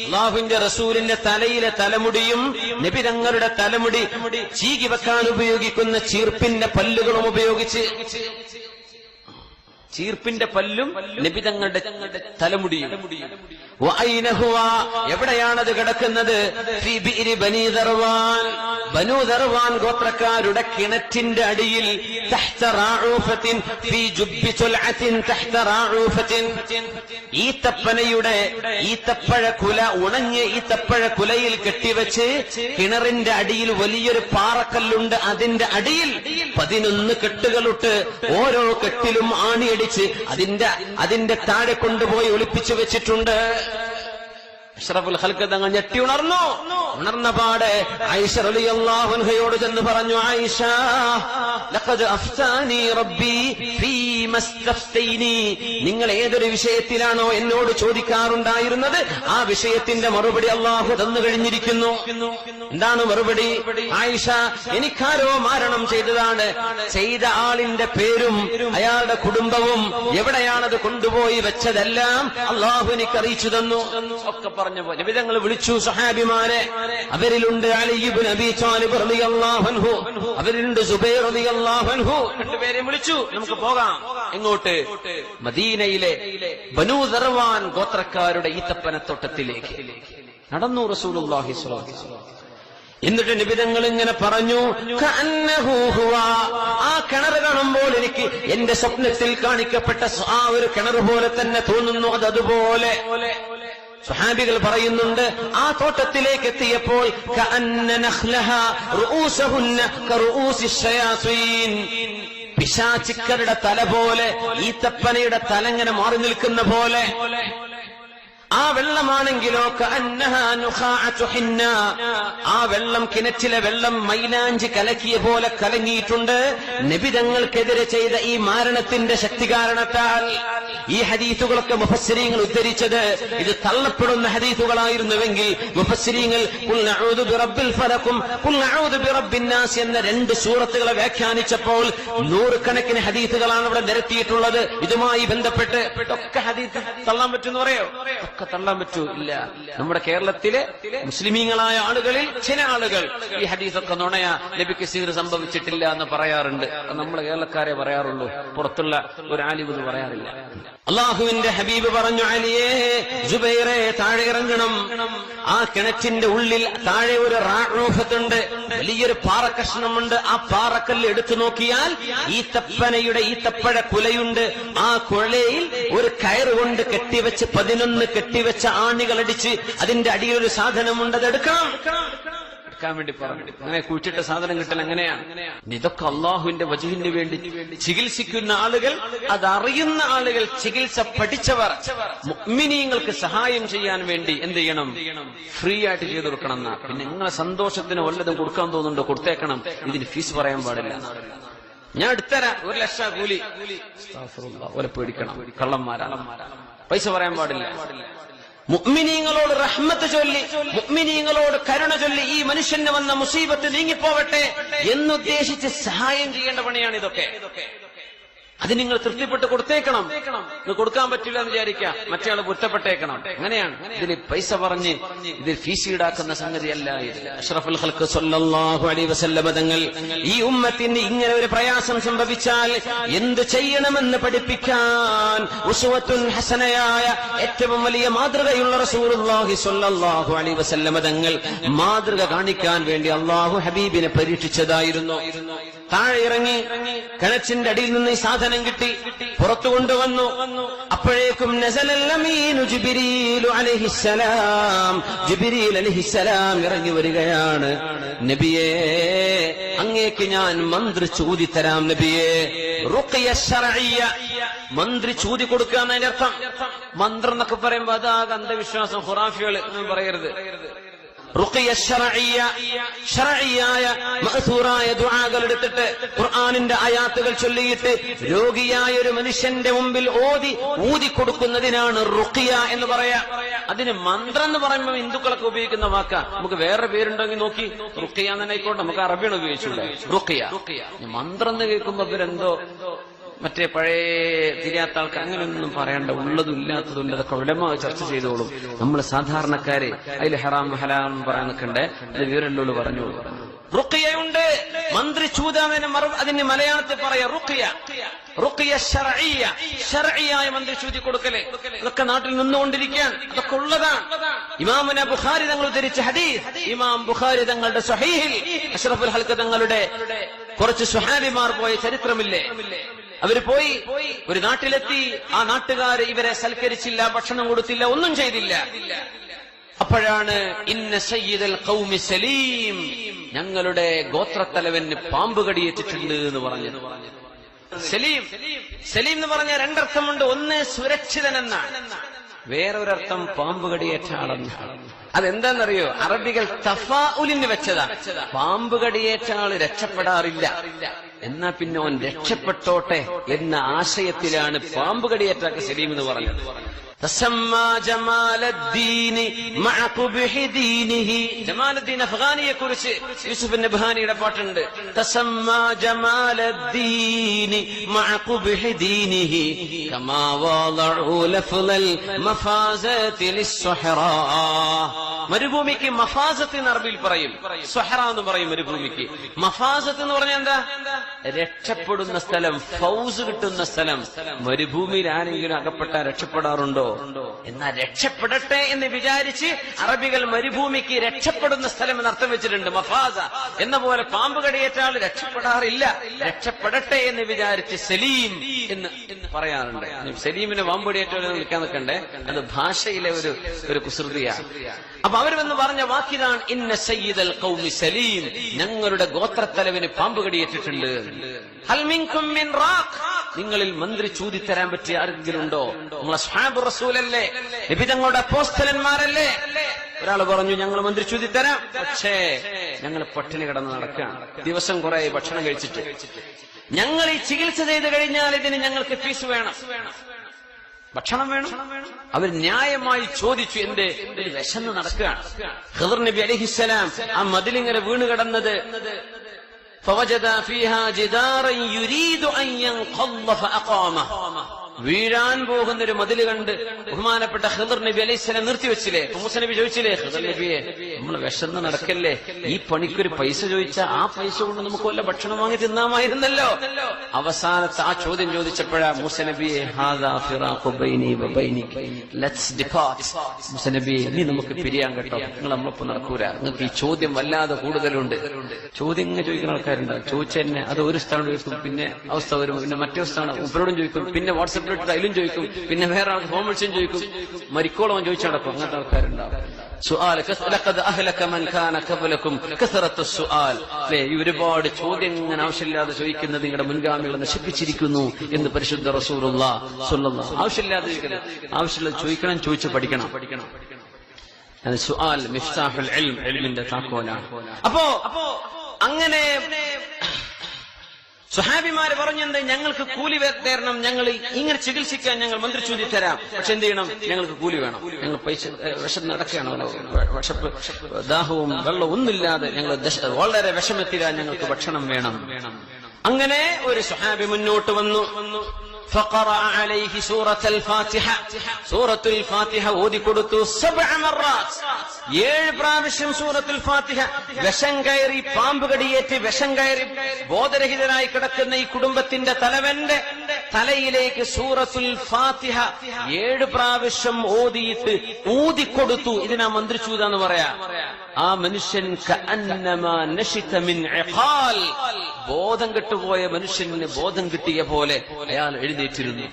അല്ലാഹുവിന്റെ റസൂലിന്റെ തലയിലെ തലമുടിയും നബി തങ്ങളുടെ തലമുടി ചീകി വെക്കാൻ ഉപയോഗിക്കുന്ന ചീർപ്പിന്റെ പല്ലുകളും ഉപയോഗിച്ച്, ചീർപ്പിന്റെ പല്ലും നബി തങ്ങളുടെ തലമുടിയും. എവിടെയാണത് കിടക്കുന്നത്? ഫീ ബിഇരി ബനീ ദർവാൻ, ബനൂ ദർവാൻ ഗോത്രക്കാരുടെ കിണറ്റിന്റെ അടിയിൽ. തഹ്ത റാഊഫത്തിൻ ഫീ ജുബ്ബി തുൽഅത്തിൻ തഹ്ത റാഊഫത്തിൻ, ഈത്തപ്പനയുടെ ഈത്തപ്പഴ കുല, ഉണങ്ങിയ ഈത്തപ്പഴ കുലയിൽ കെട്ടിവെച്ച് കിണറിന്റെ അടിയിൽ വലിയൊരു പാറക്കല്ലുണ്ട്. അതിന്റെ അടിയിൽ 11 കെട്ടുകളിട്ട് ഓരോ കെട്ടിലും ആണിയടിച്ച് അതിന്റെ താഴെ കൊണ്ടുപോയി ഒളിപ്പിച്ചു വെച്ചിട്ടുണ്ട്. അഷ്റഫുൽ ഖൽഖ് തങ്ങൾ ഞെട്ടി ഉണർന്നു. ഉണർന്ന പാടെ ആയിഷ റളിയല്ലാഹു അൻഹയോട് ചെന്ന് പറഞ്ഞു, ആയിഷ ലഖദ് അഫ്താനി റബ്ബി ഫീമാ ഇസ്തഫ്തൈനി, നിങ്ങൾ ഏതൊരു വിഷയത്തിലാണോ എന്നോട് ചോദിക്കാറുണ്ടായിരുന്നത് ആ വിഷയത്തിന്റെ മറുപടി അല്ലാഹു തന്നു കഴിഞ്ഞിരിക്കുന്നു. എന്താണ് മറുപടി? ആയിഷ, എനിക്കാരോ മാരണം ചെയ്തതാണ്. ചെയ്ത ആളിന്റെ പേരും അയാളുടെ കുടുംബവും എവിടെയാണത് കൊണ്ടുപോയി വെച്ചതെല്ലാം അല്ലാഹു എനിക്ക് അറിയിച്ചു തന്നു. ഒക്കെ പറഞ്ഞു പോലെ വിധങ്ങൾ വിളിച്ചു സഹാബിമാരെ. അവരിലുണ്ട് അലി ഇബ്നു അബീ ത്വാലിബ് റളിയല്ലാഹു അൻഹു, അവരിലുണ്ട് സുബൈർ റളിയല്ലാഹു അൻഹു. 2 പേരെ വിളിച്ചു, നമുക്ക് പോകാം. എങ്ങോട്ട്? മദീനയിലെ ബനൂ ദർവാൻ ഗോത്രക്കാരുടെ ഈത്തപ്പനത്തോട്ടത്തിലേക്ക് നടന്നു റസൂലുള്ളാഹി സ്വല്ലല്ലാഹു അലൈഹി വസല്ലം. എന്നിട്ട് നിബിധങ്ങൾ ഇങ്ങനെ പറഞ്ഞു, ആ കിണർ കാണുമ്പോൾ എനിക്ക് എന്റെ സ്വപ്നത്തിൽ കാണിക്കപ്പെട്ട ആ ഒരു കിണർ പോലെ തന്നെ തോന്നുന്നു. അതുപോലെ സ്വഹാബികൾ പറയുന്നുണ്ട്, ആ തോട്ടത്തിലേക്ക് എത്തിയപ്പോൾ പിശാചിക്കരുടെ തല പോലെ, ഈത്തപ്പനയുടെ തലങ്ങനെ മാറി നിൽക്കുന്ന പോലെ. ആ വെള്ളമാണെങ്കിലോ ആ വെള്ളം, കിണറ്റിലെ വെള്ളം മൈലാഞ്ചി കലക്കിയ പോലെ കലങ്ങിയിട്ടുണ്ട്. നബിതങ്ങൾക്കെതിരെ ചെയ്ത ഈ മാരണത്തിന്റെ ശക്തി കാരണത്താൽ. ഈ ഹദീസുകളൊക്കെ മുഫസ്സിരീങ്ങൾ ഉദ്ധരിച്ചത് ഇത് തള്ളപ്പെടുന്ന ഹദീസുകളായിരുന്നുവെങ്കിൽ മുഫസ്സിരീങ്ങൾ ഖുൽ നഊദു ബിറബ്ബിൽ ഫലഖും ഖുൽ നഊദു ബിറബ്ബിൻ നാസ് എന്ന 2 സൂറത്തുകളെ വ്യാഖ്യാനിച്ചപ്പോൾ 100 കണക്കിന് ഹദീസുകളാണ് ഇവിടെ നിരത്തിയിട്ടുള്ളത്. ഇതുമായി ബന്ധപ്പെട്ട് ഒക്കെ ഹദീസ് തള്ളാൻ പറ്റുമെന്ന് പറയോ? ഒക്കെ തള്ളാൻ പറ്റൂ? ഇല്ല. നമ്മുടെ കേരളത്തിലെ മുസ്ലിമീങ്ങളായ ആളുകളിൽ ചില ആളുകൾ ഈ ഹദീസൊക്കെ നുണയാ, നബിക്ക് സിഹർ സംഭവിച്ചിട്ടില്ല എന്ന് പറയാറുണ്ട്. നമ്മൾ കേരളക്കാരെ പറയാറുള്ളൂ, പുറത്തുള്ള ഒരു ആലിം എന്ന് പറയാറില്ല. അള്ളാഹുവിന്റെ ഹബീബ് പറഞ്ഞു, അലിയേ, ജുബൈറെ, താഴെ ഇറങ്ങണം. ആ കിണറ്റിന്റെ ഉള്ളിൽ താഴെ ഒരു റാഊഫത്തുണ്ട്, വലിയൊരു പാറക്കഷ്ണമുണ്ട്. ആ പാറക്കല്ല് എടുത്തു നോക്കിയാൽ ഈത്തപ്പഴ കുലയുണ്ട്. ആ കുലയിൽ ഒരു കയറുകൊണ്ട് കെട്ടിവെച്ച് 11 കെട്ടിവെച്ച ആണികളടിച്ച് അതിന്റെ അടിയിലൊരു സാധനമുണ്ട്, അത് എടുക്കാൻ വേണ്ടി പറഞ്ഞു. അങ്ങനെ കുഴിച്ചിട്ട സാധനം കിട്ടൽ എങ്ങനെയാണ്? ഇതൊക്കെ അള്ളാഹുവിന്റെ വജഹിന് വേണ്ടി ചികിത്സിക്കുന്ന ആളുകൾ, അതറിയുന്ന ആളുകൾ, ചികിത്സ പഠിച്ചവർ, മുഅ്മിനീങ്ങൾക്ക് സഹായം ചെയ്യാൻ വേണ്ടി എന്ത് ചെയ്യണം? ഫ്രീ ആയിട്ട് ചെയ്തു കൊടുക്കണം. എന്നാ പിന്നെ നിങ്ങളെ സന്തോഷത്തിന് വല്ലതും കൊടുക്കാൻ തോന്നുന്നുണ്ടോ? കൊടുത്തേക്കണം. ഇതിന് ഫീസ് പറയാൻ പാടില്ല. ഞാൻ എടുത്തരാം, 1 ലക്ഷം കൂലി. ഓലെ പേടിക്കണം, കള്ളന്മാരാണ്. പൈസ പറയാൻ പാടില്ല. മുഅ്മിനീങ്ങളോട് റഹ്മത്ത് ചൊല്ലി, മുഅ്മിനീങ്ങളോട് കരുണ ചൊല്ലി ഈ മനുഷ്യന് വന്ന മുസീബത്ത് നീങ്ങിപ്പോവട്ടെ എന്നുദ്ദേശിച്ച് സഹായം ചെയ്യേണ്ട പണിയാണ് ഇതൊക്കെ. അത് നിങ്ങൾ തൃപ്തിപ്പെട്ട് കൊടുത്തേക്കണം. ഇത് കൊടുക്കാൻ പറ്റില്ല എന്ന് വിചാരിക്കാം, മറ്റേ ആള് കുറ്റപ്പെട്ടേക്കണം. അങ്ങനെയാണ്. ഇതിൽ പൈസ പറഞ്ഞ് ഇതിൽ ഫീസ് ഈടാക്കുന്ന സംഗതിയല്ല ഇത്. അഷ്റഫുൽ ഖൽഖ് സ്വല്ലല്ലാഹു അലൈഹി വസല്ലം തങ്ങൾ ഈ ഉമ്മത്തിന് ഇങ്ങനെ ഒരു പ്രയാസം സംഭവിച്ചാൽ എന്ത് ചെയ്യണമെന്ന് പഠിപ്പിക്കാൻ ഉസ്വത്തുൻ ഹസനയായ ഏറ്റവും വലിയ മാതൃകയുള്ള റസൂലുള്ളാഹി സ്വല്ലല്ലാഹു അലൈഹി വസല്ലം തങ്ങൾ മാതൃക കാണിക്കാൻ വേണ്ടി അല്ലാഹു ഹബീബിനെ പരീക്ഷിച്ചതായിരുന്നു. താഴെ ഇറങ്ങി കിണറ്റിന്റെ അടിയിൽ നിന്ന് ഈ സാധനം കിട്ടി, പുറത്തു കൊണ്ടുവന്നു. അപ്പോഴേക്കും നസലൽ അമീനു ജിബ്രീൽ അലൈഹിസ്സലാം, ജിബ്രീൽ അലൈഹിസ്സലാം ഇറങ്ങി വരികയാണ്. നബിയേ, അങ്ങേക്ക് ഞാൻ മന്ത്രി ചൂതി തരാം. നബിയേ, റുഖിയ ശർഇയ്യ, മന്ത്രി ചൂതി കൊടുക്കുക എന്നതിന്റെ അർത്ഥം. മന്ത്രം എന്നൊക്കെ പറയുമ്പോ അതാകെ അന്ധവിശ്വാസം, ഖുറാഫികൾ എന്ന് പറയരുത്. റുഖിയ ശർഇയ്യ, ശർഇയ്യായ മഅ്സൂറായ ദുആകൾ എടുത്തിട്ട് ഖുർആനിന്റെ ആയാത്തുകൾ ചൊല്ലിയിട്ട് രോഗിയായ ഒരു മനുഷ്യന്റെ മുമ്പിൽ ഊതി കൊടുക്കുന്നതിനാണ് റുഖിയ എന്ന് പറയാ. അതിന് മന്ത്രം എന്ന് പറയുമ്പോൾ ഹിന്ദുക്കളൊക്കെ ഉപയോഗിക്കുന്ന വാക്കാ. നമുക്ക് വേറെ പേരുണ്ടെങ്കിൽ നോക്കി റുഖിയ എന്ന് തന്നെ ആയിക്കോട്ടെ, നമുക്ക് അറബിയാണ് ഉപയോഗിച്ചൂടെ റുഖിയ. മന്ത്രം എന്ന് കേൾക്കുമ്പോ ഇവരെന്തോ മറ്റേ പഴയ തിരിയാത്ത ആൾക്ക് അങ്ങനെയൊന്നും പറയണ്ട, ഉള്ളതും ഇല്ലാത്തതും അതൊക്കെ ഉലമാ ചർച്ച ചെയ്തോളും. നമ്മൾ സാധാരണക്കാരെ അതിൽ ഹറാം ഹലാം പറയാൻ നിൽക്കണ്ടേ, അത് വിവരല്ലോട് പറഞ്ഞോളൂ. റുഖിയയുണ്ട്, മന്ത്രി ചൂതാവിന് അതിന് മലയാളത്തിൽ പറയാ റുഖിയ. റുഖിയ ശർഇയ്യ, ശർഇയ്യായ മന്ത്രി ചൂതി കൊടുക്കല്. ഇതൊക്കെ നാട്ടിൽ നിന്നുകൊണ്ടിരിക്കാൻ അതൊക്കെ ഉള്ളതാണ്. ഇമാമുന ബുഖാരി തങ്ങൾ ഉദ്ധരിച്ച ഹദീസ്, ഇമാം ബുഖാരി തങ്ങളുടെ സ്വഹീഹിൽ അഷ്റഫുൽ ഖൽഖ് തങ്ങളുടെ കുറച്ച് സ്വഹാബിമാർ പോയ ചരിത്രമില്ലേ? അവര് പോയി ഒരു നാട്ടിലെത്തി. ആ നാട്ടുകാർ ഇവരെ സൽക്കരിച്ചില്ല, ഭക്ഷണം കൊടുത്തില്ല, ഒന്നും ചെയ്തില്ല. അപ്പോഴാണ് ഇന്ന സയ്യിദൽ ഖൗമി സലീം, ഞങ്ങളുടെ ഗോത്രത്തലവന് പാമ്പ് കടിയേറ്റിട്ടുണ്ട് എന്ന് പറഞ്ഞു. സലീം, സലീം എന്ന് പറഞ്ഞ രണ്ടർത്ഥമുണ്ട്. ഒന്ന് സുരക്ഷിതനെന്നാണ്, വേറൊരർത്ഥം പാമ്പ് കടിയേറ്റ ആളെന്നാണ്. അതെന്താണെന്നറിയോ? അറബികൾ തഫാഉലിന് വെച്ചതാ. പാമ്പ് കടിയേറ്റ ആള് രക്ഷപ്പെടാറില്ല, എന്നാ പിന്നെ അവൻ രക്ഷപ്പെട്ടോട്ടെ എന്ന ആശയത്തിലാണ് പാമ്പ് കടിയേറ്റാക്ക് സലീം എന്ന് പറഞ്ഞത്. ജമാലുദ്ദീൻ അഫ്ഗാനിയെ കുറിച്ച് യൂസുഫ് നബ്ഹാനിയുടെ പാട്ടുണ്ട്. മരുഭൂമിക്ക് മഫാസത്ത് എന്ന് അറബിയിൽ പറയും, സ്വഹറ എന്ന് പറയും മരുഭൂമിക്ക്. മഫാസത്ത് എന്ന് പറഞ്ഞാൽ എന്താ? രക്ഷപ്പെടുന്ന സ്ഥലം, ഫൗസ് കിട്ടുന്ന സ്ഥലം. മരുഭൂമിയിൽ ആരെങ്കിലും അകപ്പെട്ട രക്ഷപ്പെടാറുണ്ടോ? എന്നാൽ രക്ഷപ്പെടട്ടെ എന്ന് വിചാരിച്ച് അറബികൾ മരുഭൂമിക്ക് രക്ഷപ്പെടുന്ന സ്ഥലം എന്ന് അർത്ഥം വെച്ചിട്ടുണ്ട്, മഫാസ. എന്ന പോലെ പാമ്പ് കടിയേറ്റാൾ രക്ഷപ്പെടാറില്ല, രക്ഷപ്പെടട്ടെ എന്ന് വിചാരിച്ച് സലീം എന്ന് പറയാറുണ്ട്. സലീമിനെ പാമ്പ് കടിയേറ്റാൽ വിളിക്കാൻ നിൽക്കണ്ടേ, അത് ഭാഷയിലെ ഒരു കുസൃതിയാണ്. അപ്പൊ അവരെന്ന് പറഞ്ഞ വാക്കിതാണ് ഇന്ന സയ്യിദൽ ഖൗമി സലീം, ഞങ്ങളുടെ ഗോത്രത്തലവന് പാമ്പ് കടിയേറ്റിട്ടുണ്ട്. ഹൽ മിൻകും മിൻ റാഖ്, നിങ്ങളിൽ മന്ത്രി ചൂതി തരാൻ പറ്റിയ ആരെങ്കിലും ഉണ്ടോ? നമ്മളെ സ്വഹാബ് റസൂലല്ലേ, നബി തങ്ങളുടെ അപ്പോസ്തലന്മാരല്ലേ? ഒരാൾ പറഞ്ഞു ഞങ്ങൾ മന്ത്രി ചൂതി തരാം, പക്ഷേ ഞങ്ങൾ പട്ടിണി കിടന്ന് നടക്കുകയാണ്, ദിവസം കുറെ ഭക്ഷണം കഴിച്ചിട്ട്. ഞങ്ങൾ ഈ ചികിത്സ ചെയ്ത് കഴിഞ്ഞാൽ ഇതിന് ഞങ്ങൾക്ക് ഫീസ് വേണം, ഭക്ഷണം വേണം. അവർ ന്യായമായി ചോദിച്ചു. എന്റെ വിശന്ന് നടക്കുകയാണ്. ഖിദ്ർ നബി അലൈഹിസ്സലാം ആ മതിലിങ്ങനെ വീണ് കിടന്നത് فوجد فيها جدارا يريد أن ينقض فأقامه. വീഴാൻ പോകുന്ന ഒരു മതില് കണ്ട് ബഹുമാനപ്പെട്ട ഖിദ്ർ നബി അലൈഹിസ്സലാം നിർത്തിവെച്ചില്ലേ? മൂസ നബി ചോദിച്ചില്ലേ, ഖിദ്ർ നബിയെ നമ്മൾ വിശന്ന് നടക്കല്ലേ, ഈ പണിക്കൊരു പൈസ ചോദിച്ചാൽ ആ പൈസ കൊണ്ട് നമുക്ക് വല്ല ഭക്ഷണം വാങ്ങി തിന്നാമായിരുന്നല്ലോ. അവസാനത്തെ ആ ചോദ്യം ചോദിച്ചപ്പോഴാ മൂസ നബിയെ ഹാദാ ഫിറാഖു ബൈനി വബൈനിക ലെറ്റ്സ് ഡിപ്പാർട്ട്. മൂസ നബിയെ ഇനി നമുക്ക് പിരിയാൻ കേട്ടോ, നിങ്ങൾ നമ്മളൊപ്പം നടക്കൂല, നിങ്ങൾക്ക് ഈ ചോദ്യം വല്ലാതെ കൂടുതലുണ്ട്. ചോദ്യം ഇങ്ങനെ ചോദിക്കുന്ന ആൾക്കാരുണ്ട്. ചോദിച്ചെന്നെ അത് ഒരു സ്ഥാനം ചോദിക്കും, പിന്നെ അവസ്ഥ വരും, പിന്നെ മറ്റേ സ്ഥാനം ഉപരോടും ചോദിക്കും, പിന്നെ വാട്സപ്പ് അതിലും ചോദിക്കും, പിന്നെ വേറെ ആൾക്ക് ഫോൺ വിളിച്ചും ചോദിക്കും, മരിക്കോളം ചോദിച്ചു നടക്കും. അങ്ങനത്തെ ആൾക്കാരുണ്ടാവും. ഈ ഒരുപാട് ചോദ്യം ഇങ്ങനെ ആവശ്യമില്ലാതെ ചോദിക്കുന്നത് നിങ്ങളുടെ മുൻഗാമികളെ നശിപ്പിച്ചിരിക്കുന്നു എന്ന് പരിശുദ്ധ റസൂലുള്ളാഹി സ്വല്ലല്ലാഹു. ആവശ്യമില്ലാതെ ചോദിക്കണം, ആവശ്യമുള്ളത് ചോദിക്കണം, ചോദിച്ചു പഠിക്കണം. സുആൽ മിഫ്താഹുൽ ഇൽം, ഇൽമിന്റെ താക്കോലാണ്. അപ്പോ അങ്ങനെ സ്വഹാബിമാര് പറഞ്ഞെന്ത്, ഞങ്ങൾക്ക് കൂലി തരണം, ഞങ്ങൾ ഇങ്ങനെ ചികിത്സിക്കാൻ ഞങ്ങൾ മന്ത്രിച്ചൂതി തരാം, പക്ഷെ എന്ത് ചെയ്യണം, ഞങ്ങൾക്ക് കൂലി വേണം, ഞങ്ങൾ പൈസ വിഷം നടക്കുകയാണ്, വിശപ്പ് ദാഹവും വെള്ളവും ഒന്നില്ലാതെ ഞങ്ങൾ വളരെ വിഷമത്തിലാ, ഞങ്ങൾക്ക് ഭക്ഷണം വേണം. അങ്ങനെ ഒരു സ്വഹാബി മുന്നോട്ട് വന്നു. فقرأ عليه سورة الفاتحة സൂറത്തുൽ ഫാത്തിഹ ഓതി കൊടുത്തു. 7 മറات 7 പ്രാവശ്യം സൂറത്തുൽ ഫാത്തിഹ. വിഷം കയറി, പാമ്പ് കടിയേറ്റ് വിഷം കയറി ബോധരഹിതരായി കിടക്കുന്ന ഈ കുടുംബത്തിന്റെ തലവന്റെ തലയിലേക്ക് സൂറത്തുൽ ഫാത്തിഹ 7 പ്രാവശ്യം ഓതിയിട്ട് ഊതിക്കൊടുത്തു. ഇതിനാ മന്ത്രിച്ചൂതാന്ന് പറയാ. ആ മനുഷ്യൻ കഅന്നമാ നശിത മിൻ ഇഖാൽ, ബോധം കെട്ടുപോയ മനുഷ്യന് ബോധം കിട്ടിയ പോലെ അയാൾ എഴുന്നേറ്റിരുന്നു.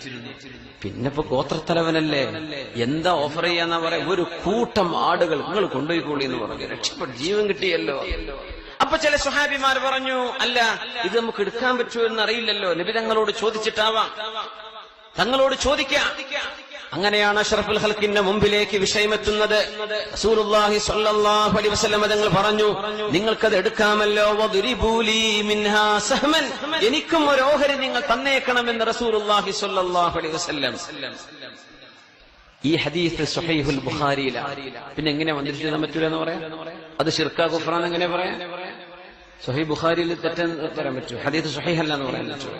പിന്നെപ്പോ ഗോത്രത്തലവനല്ലേ, എന്താ ഓഫർ ചെയ്യാന്നാ പറയാ, ഒരു കൂട്ടം ആടുകൾ നിങ്ങൾ കൊണ്ടുപോയിക്കോളി എന്ന് പറഞ്ഞു. രക്ഷപ്പെട്ടു, ജീവൻ കിട്ടിയല്ലോ. അപ്പൊ ചില സ്വഹാബിമാർ പറഞ്ഞു, അല്ല ഇത് നമുക്ക് എടുക്കാൻ പറ്റുമോ എന്ന് അറിയില്ലല്ലോ, നബി തങ്ങളോട് ചോദിച്ചിട്ടാവാം, തങ്ങളോട് ചോദിക്കാം. അങ്ങനെയാണ് അഷ്റഫുൽ ഖൽഖിന്റെ മുമ്പിലേക്ക് വിഷയമെത്തുന്നത്. റസൂലുള്ളാഹി സ്വല്ലല്ലാഹു അലൈഹി വസല്ലം തങ്ങൾ പറഞ്ഞു, നിങ്ങൾക്കത് എടുക്കാമല്ലോ, വദ്രിബൂ ലീ മിൻഹാ സഹ്മൻ, എനിക്കും ഒരു ഓഹരി നിങ്ങൾ തന്നേക്കണമെന്ന് റസൂലുള്ളാഹി സ്വല്ലല്ലാഹു അലൈഹി വസല്ലം. ഈ ഹദീസ് സ്വഹീഹുൽ ബുഖാരിയിലാണ്. പിന്നെ എങ്ങനെ വന്നിട്ട് പറ്റൂല എന്ന് പറയാം? അത് ശിർക്കാ കുഫ്റാൻ എങ്ങനെ പറയാം? സ്വഹീഹ് ബുഖാരിയിൽ തെറ്റെന്ന് പറയാൻ പറ്റൂ, ഹദീസ് സ്വഹീഹ് അല്ല എന്ന് പറയാൻ പറ്റൂ.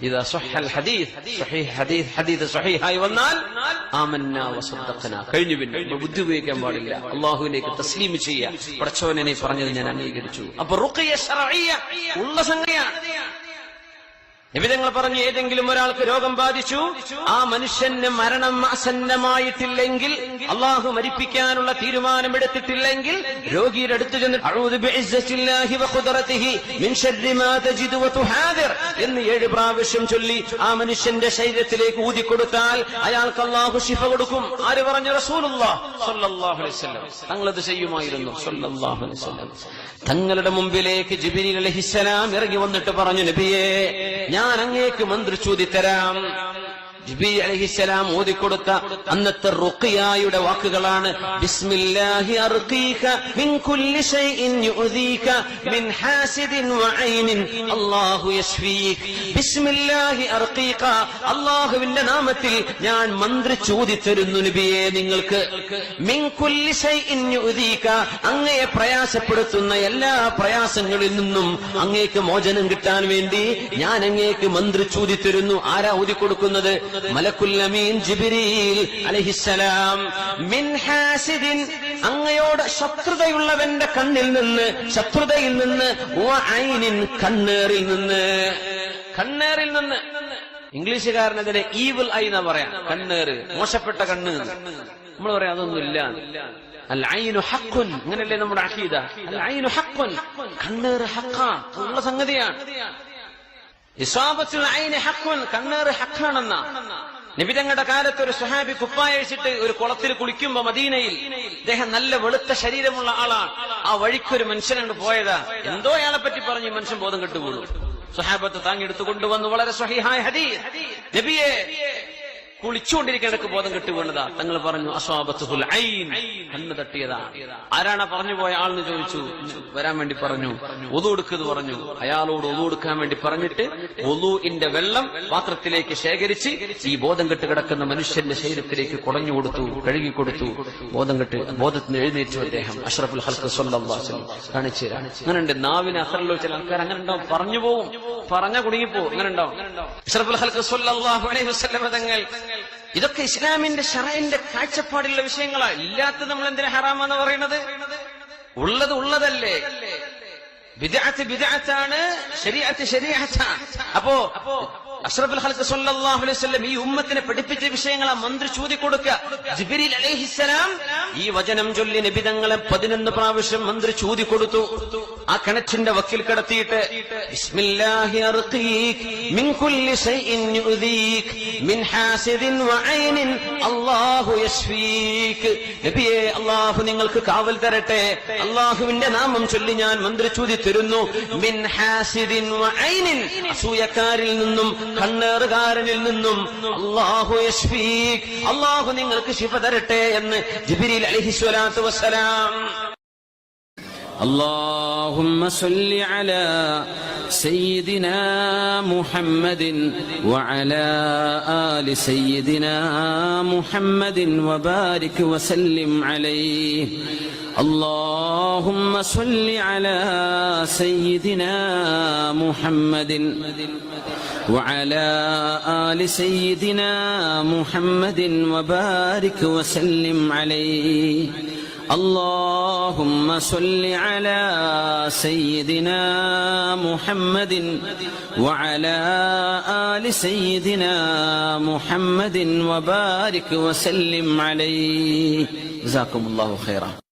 ഇദാ സ്വഹൽ ഹദീസ് സ്വഹീഹ് ഹദീസ് സ്വഹീഹായി വന്നാൽ ആമന്നാ വസദ്ദഖനാ, കഴിഞ്ഞു. പിന്നെ ബുദ്ധി ഉപയോഗിക്കാൻ പാടില്ല, അല്ലാഹുവിലേക്ക് തസ്ലീം ചെയ്യുക, പടച്ചവനെ പറഞ്ഞത് ഞാൻ അംഗീകരിച്ചു. അപ്പൊ റുഖിയ ശർഇയ്യ ഉള്ള സംഗതിയാണ്. നബി തങ്ങൾ പറഞ്ഞു, ഏതെങ്കിലും ഒരാൾക്ക് രോഗം ബാധിച്ചു, ആ മനുഷ്യന് മരണം ആസന്നമായിട്ടില്ലെങ്കിൽ, അള്ളാഹു മരിപ്പിക്കാനുള്ള തീരുമാനമെടുത്തിട്ടില്ലെങ്കിൽ, രോഗിയുടെ അടുത്ത് ചെന്ന് അഊദു ബിഇസ്സത്തില്ലാഹി വഖുദ്റതിഹി മിൻ ശർരി മാ തജിദു വതുഹാദിർ എന്ന് 7 പ്രാവശ്യം ചൊല്ലി ആ മനുഷ്യന്റെ ശരീരത്തിലേക്ക് ഊതിക്കൊടുത്താൽ അയാൾക്ക് അള്ളാഹു ശിഫ കൊടുക്കും. ആര് പറഞ്ഞു? റസൂലുള്ളാഹി സ്വല്ലല്ലാഹു അലൈഹി വസല്ലം. തങ്ങളത് ചെയ്യുമായിരുന്നു സ്വല്ലല്ലാഹു അലൈഹി വസല്ലം. തങ്ങളുടെ മുമ്പിലേക്ക് ജിബ്രീൽ അലൈഹിസ്സലാം ഇറങ്ങി വന്നിട്ട് പറഞ്ഞു, നബിയേ, ഞാൻ അങ്ങേക്ക് മന്ത്രിച്ചൂതി തരാം. ജിബ്രീൽ അലൈഹിസ്സലാം ഓതിക്കൊടുത്ത അന്നത്തെ റുഖിയായുടെ വാക്കുകളാണ്, ബിസ്മില്ലാഹി അർഖീക മിൻ കുല്ലി ശൈഇൻ യുഅദീക മിൻ ഹാസിദിൻ വഅയ്നിൻ അല്ലാഹു യശ്ഫീക. ബിസ്മില്ലാഹി അർഖീക, അല്ലാഹുവിന്റെ നാമത്തിൽ ഞാൻ മന്ത്രിച്ചൂതി തരുന്നു നബിയെ നിങ്ങൾക്ക്. മിൻ കുല്ലി ശൈഇൻ യുഅദീക, അങ്ങയെ പ്രയാസപ്പെടുത്തുന്ന എല്ലാ പ്രയാസങ്ങളിൽ നിന്നും അങ്ങേക്ക് മോചനം കിട്ടാൻ വേണ്ടി ഞാൻ അങ്ങേക്ക് മന്ത്രിച്ചൂതി തരുന്നു. ആരാ ഊതിക്കൊടുക്കുന്നത്? മലക്കുൽ അമീൻ ജിബ്രീൽ അലൈഹിസ്സലാം. മിൻ ഹാസിദിൻ, അങ്ങയോട് ശത്രുതയുള്ളവന്റെ കണ്ണിൽ നിന്ന്, ശത്രുതയിൽ നിന്ന്, വഅയ്നിൻ, കണ്ണേറിൽ നിന്ന്. കണ്ണേറിൽ നിന്ന്, ഇംഗ്ലീഷുകാരനതിനെ ഈവിൾ ഐ എന്നാ പറയാം. കണ്ണേറ്, മോശപ്പെട്ട കണ്ണ്. നമ്മൾ പറയാം അതൊന്നുമില്ല. അൽ ഐനു ഹഖ്ഖുൻ, അങ്ങനല്ലേ നമ്മുടെ അഖീദ. അൽ ഐനു ഹഖ്ഖുൻ, കണ്ണേറ് ഹഖ്ഖാണ്, ഉള്ള സംഗതിയാണ്. ഇസാബത്തുൽ ഐനി ഹഖ്ഖുൻ, കണ്ണേറ് ഹഖ്ഖാണെന്ന. നബി തങ്ങളുടെ കാലത്ത് ഒരു സ്വഹാബി കുപ്പായ അഴിച്ചിട്ട് ഒരു കുളത്തിൽ കുളിക്കുമ്പോ മദീനയിൽ, അദ്ദേഹം നല്ല വെളുത്ത ശരീരമുള്ള ആളാണ്. ആ വഴിക്കൊരു മനുഷ്യനാണ് പോയതാ. എന്തോ അയാളെ പറ്റി പറഞ്ഞു, മനുഷ്യൻ ബോധം കെട്ടുപോകും. സ്വഹാബത്ത് താങ്ങിയെടുത്ത് കൊണ്ടുവന്നു. വളരെ സ്വഹീഹായ ഹദീസ്. നബിയെ കുളിച്ചുകൊണ്ടിരിക്കേണ്ടക്ക് ബോധം കെട്ടി വീണതാ. തങ്ങൾ പറഞ്ഞു, അസ്വാബത്തുൽ ഐൻ, കണ്ണ് തട്ടിയതാണ്. ആരാണ് പറഞ്ഞു പോയ ആളെന്ന് ചോദിച്ചു. വരാൻ വേണ്ടി പറഞ്ഞു. ഒളു എടുക്കുന്നു പറഞ്ഞു. അയാളോട് ഒളു എടുക്കാൻ വേണ്ടി പറഞ്ഞിട്ട് ഒളുഇന്റെ വെള്ളം പാത്രത്തിലേക്ക് ശേഖരിച്ച് ഈ ബോധം കെട്ട് കിടക്കുന്ന മനുഷ്യന്റെ ശരീരത്തിലേക്ക് കുടഞ്ഞു കൊടുത്തു, കഴുകി കൊടുത്തു. ബോധത്തിന് എഴുന്നേറ്റു അദ്ദേഹം. അഷ്റഫുൽ ഖൽഖ് സ്വല്ലല്ലാഹു അലൈഹി വസല്ലം കാണിച്ചു തരാം. അങ്ങനെ ഉണ്ട്. നാവിന് അസറുള്ള ചില ആൾക്കാർ അങ്ങനെ ഉണ്ടാവും, പറഞ്ഞു പോവും, പറഞ്ഞ കുടുങ്ങിപ്പോവും. അങ്ങനെ ഉണ്ടാവും. അഷ്റഫുൽ ഖൽഖ് സ്വല്ലല്ലാഹു അലൈഹി വസല്ലം തങ്ങൾ, ഇതൊക്കെ ഇസ്ലാമിന്റെ ശറഇന്റെ കാഴ്ചപ്പാടിലുള്ള വിഷയങ്ങളാണ്. ഇല്ലാത്തത് നമ്മൾ എന്തിനാ ഹറാമെന്ന് പറയുന്നത്? ഉള്ളത് ഉള്ളതല്ലേ. ബിദ്അത്ത് ബിദ്അത്താണ്, ശരീഅത്ത് ശരീഅത്താണ്. അപ്പോ അഷ്റഫുൽ ഖൽഖ് സ്വല്ലല്ലാഹു അലൈഹി വസല്ലം ഈ ഉമ്മത്തിനെ പഠിപ്പിച്ച വിഷയങ്ങളെ മന്ത്രി ചൂതി കൊടുക്കുക. ജിബ്രീൽ അലൈഹിസ്സലാം ഈ വചനം ചൊല്ലി നബി തങ്ങളെ 11 പ്രാവശ്യം മന്ത്രി ചൂതി കൊടുത്തു. ആ കിണറ്റിന്റെ വക്കിൽ കിടത്തിയിട്ട് ബിസ്മില്ലാഹി അർഖീക് മിൻ കുല്ലി ശൈഇൻ യുദീക് മിൻ ഹാസിദിൻ വഅയ്നിൻ അല്ലാഹു യശ്ഫീക്. നബിയെ, അല്ലാഹു നിങ്ങൾക്ക് കാവൽ തരട്ടെ. അല്ലാഹുവിന്റെ നാമം ചൊല്ലി ഞാൻ മന്ത്രി ചൂതി തരുന്നു. മിൻ ഹാസിദിൻ വഅയ്നിൻ, അസൂയക്കാരിൽ നിന്നും കണ്ണേറുകാരനിൽ നിന്നും. അല്ലാഹു യശ്ഫീക്, അല്ലാഹു നിങ്ങൾക്ക് ശിഫ തരട്ടെ എന്ന് ജിബ്രീൽ അലൈഹിസ്സലാത്തു വസ്സലാം. اللهم صل على سيدنا محمد وعلى آل سيدنا محمد وبارك وسلم عليه. اللهم صل على سيدنا محمد وعلى آل سيدنا محمد وبارك وسلم عليه. اللهم صل على سيدنا محمد وعلى آل سيدنا محمد وبارك وسلم عليه. جزاكم الله خيرا.